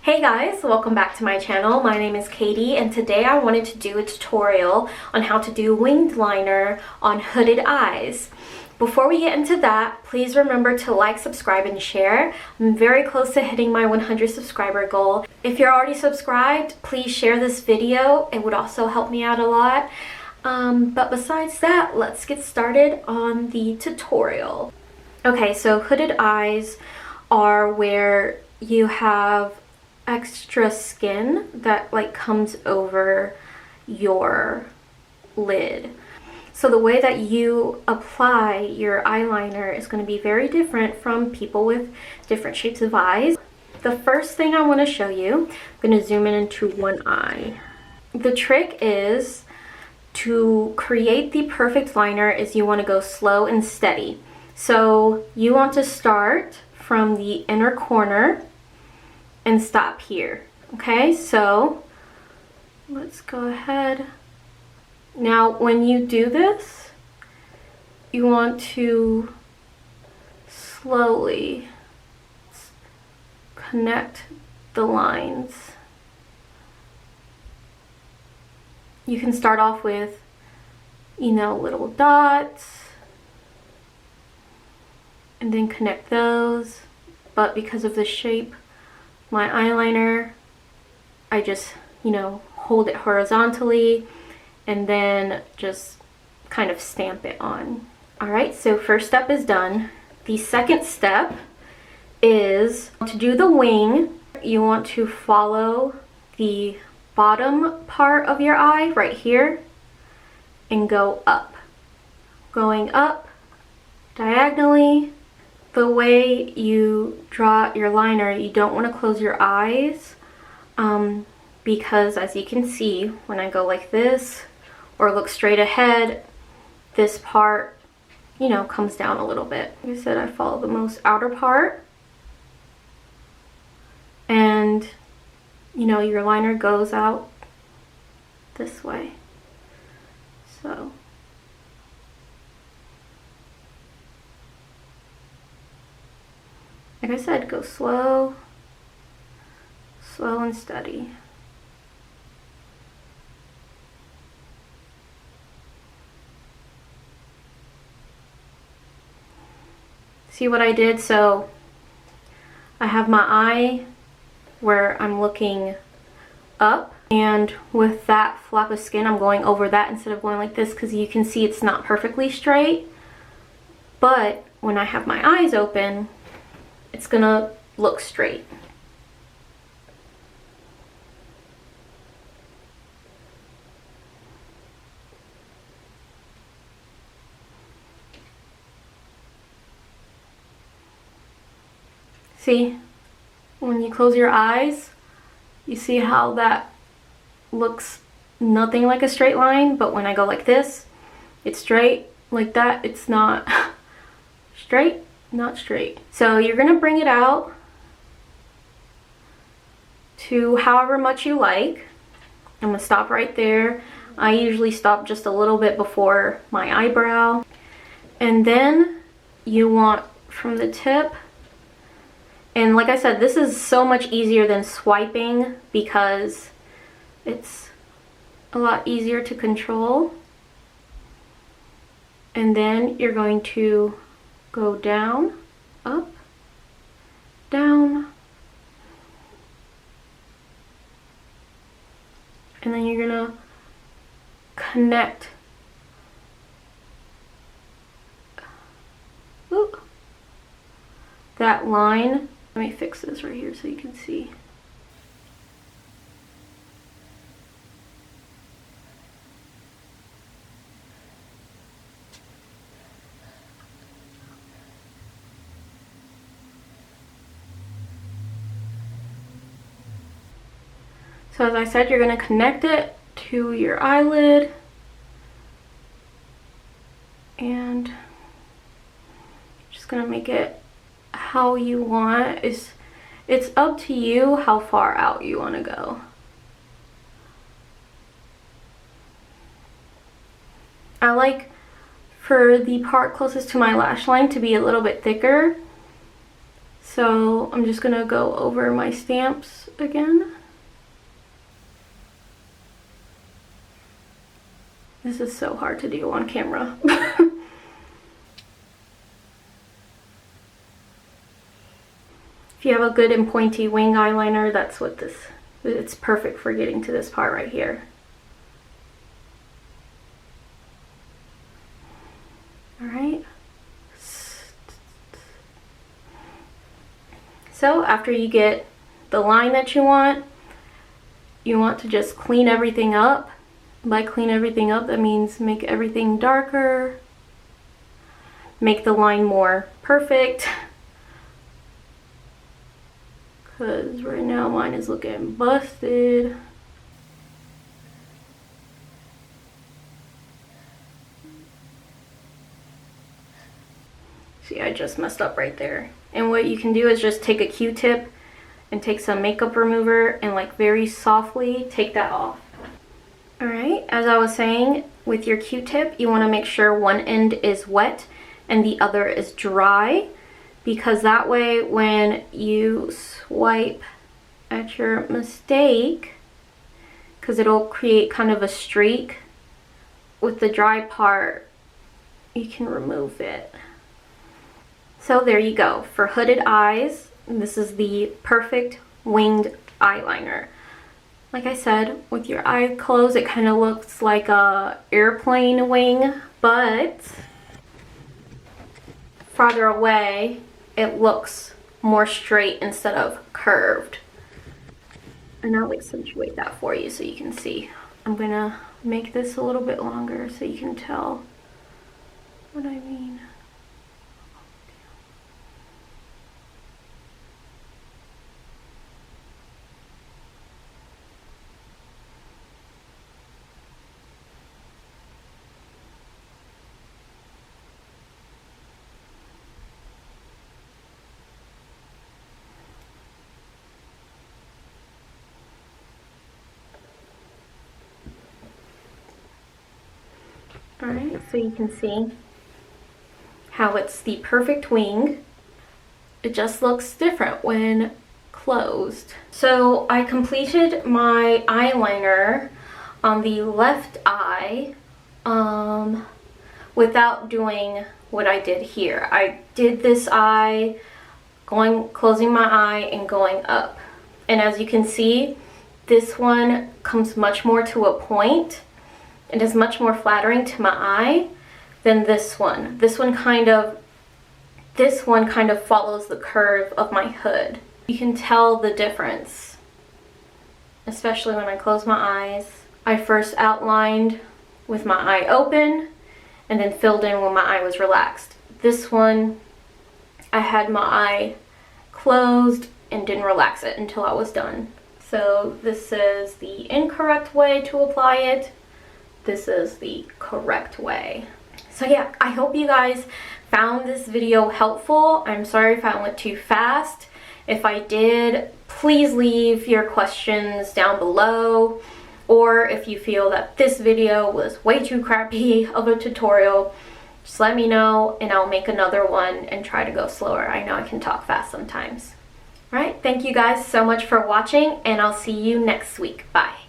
Hey guys, welcome back to my channel. My name is Katie and today I wanted to do a tutorial on how to do winged liner on hooded eyes. Before we get into that, please remember to like, subscribe, and share. I'm very close to hitting my 100 subscriber goal. If you're already subscribed, please share this video. It would also help me out a lot. But besides that, let's get started on the tutorial. Okay, so hooded eyes are where you have extra skin that like comes over your lid. So the way that you apply your eyeliner is going to be very different from people with different shapes of eyes. The first thing I want to show you, I'm going to zoom in into one eye. The trick is to create the perfect liner is you want to go slow and steady. So you want to start from the inner corner and stop here. Okay, so let's go ahead. Now when you do this, you want to slowly connect the lines. You can start off with, little dots and then connect those, but because of the shape my eyeliner, I just, hold it horizontally and then just kind of stamp it on. Alright, so first step is done. The second step is to do the wing. You want to follow the bottom part of your eye right here and go up. Going up diagonally. The way you draw your liner, you don't want to close your eyes because as you can see, when I go like this or look straight ahead, this part, comes down a little bit. Like I said, I follow the most outer part and, your liner goes out this way. So like I said, go slow, slow and steady. See what I did? So I have my eye where I'm looking up, and with that flap of skin, I'm going over that instead of going like this because you can see it's not perfectly straight. But when I have my eyes open, it's gonna look straight. See, when you close your eyes, you see how that looks nothing like a straight line, but when I go like this, it's straight. Like that, it's not straight. Not straight. So you're gonna bring it out to however much you like. I'm gonna stop right there. I usually stop just a little bit before my eyebrow. And then you want from the tip, and like I said, this is so much easier than swiping because it's a lot easier to control. And then you're going to go down, up, down, and then you're gonna connect that line. Let me fix this right here so you can see. So as I said, you're going to connect it to your eyelid and just going to make it how you want. It's up to you how far out you want to go. I like for the part closest to my lash line to be a little bit thicker. So I'm just gonna go over my stamps again. This is so hard to do on camera. If you have a good and pointy wing eyeliner, that's what this, it's perfect for getting to this part right here. Alright. So after you get the line that you want to just clean everything up. By clean everything up, that means make everything darker, make the line more perfect. Because right now mine is looking busted. See, I just messed up right there. And what you can do is just take a Q-tip and take some makeup remover and like very softly take that off. Alright, as I was saying, with your Q-tip, you want to make sure one end is wet and the other is dry, because that way when you swipe at your mistake, because it'll create kind of a streak, with the dry part, you can remove it. So there you go. For hooded eyes, this is the perfect winged eyeliner. Like I said, with your eye closed, it kind of looks like a airplane wing, but farther away, it looks more straight instead of curved. And I'll accentuate that for you so you can see. I'm gonna make this a little bit longer so you can tell what I mean. Alright, so you can see how it's the perfect wing. It just looks different when closed. So I completed my eyeliner on the left eye without doing what I did here. I did this eye closing my eye and going up. And as you can see, this one comes much more to a point. It is much more flattering to my eye than this one. This one kind of follows the curve of my hood. You can tell the difference, especially when I close my eyes. I first outlined with my eye open and then filled in when my eye was relaxed. This one, I had my eye closed and didn't relax it until I was done. So this is the incorrect way to apply it. This is the correct way. So yeah, I hope you guys found this video helpful. I'm sorry if I went too fast. If I did, please leave your questions down below. Or if you feel that this video was way too crappy of a tutorial, just let me know and I'll make another one and try to go slower. I know I can talk fast sometimes. Alright, thank you guys so much for watching and I'll see you next week. Bye.